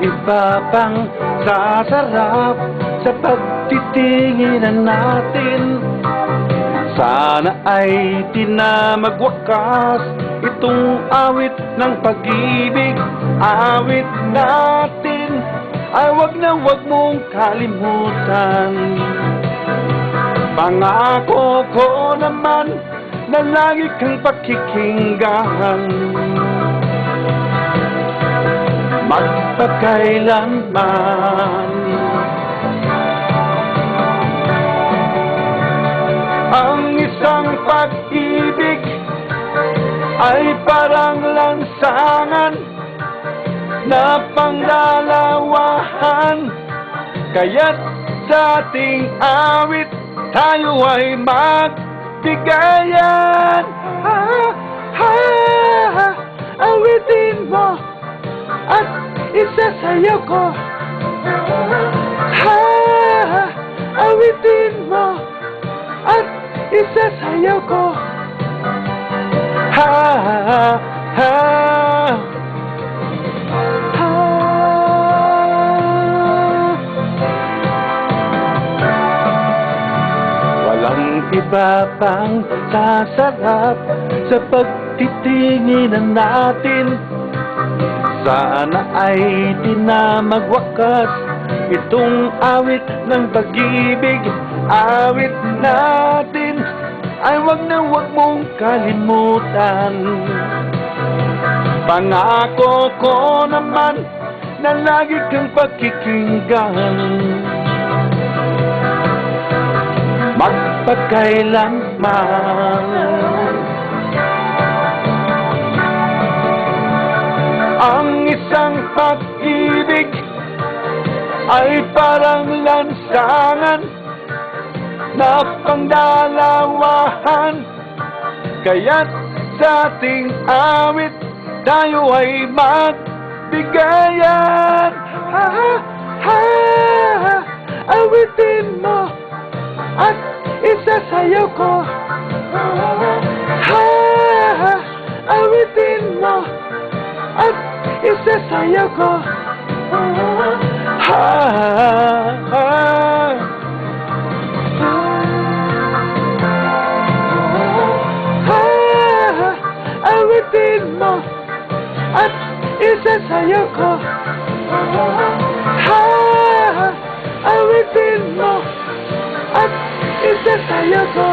iba pang sasarap sa pagtitinginan natin. Sana ay di na magwakas itong awit ng pag-ibig. Awit natin ay wag na wag mong kalimutan. Pangako ko naman na lagi kang pakikinggan, magpakailanman. Ang isang pag-ibig ay parang lansangan na panglalawahan, kaya't sa ating awit tayo ay magbigayan. Awitin mo at isasayaw ko. Awitin mo at isasayaw ko. Walang iba pang sasarap sa pagtitinginan natin. Sana ay di na magwakas itong awit ng pag-ibig. Awit natin ay wag na wag mong kalimutan. Pangako ko naman na lagi kang pakikinggan, magpakailanman. Ang isang pag-ibig ay parang lansangan na pangdalawahan, kaya't sa ating awit tayo ay magbigayan. Awitin mo at isasayaw ko. Awitin mo at isasayaw ko. Awitin mo at isasayaw ko. Awitin mo at isasayaw ko.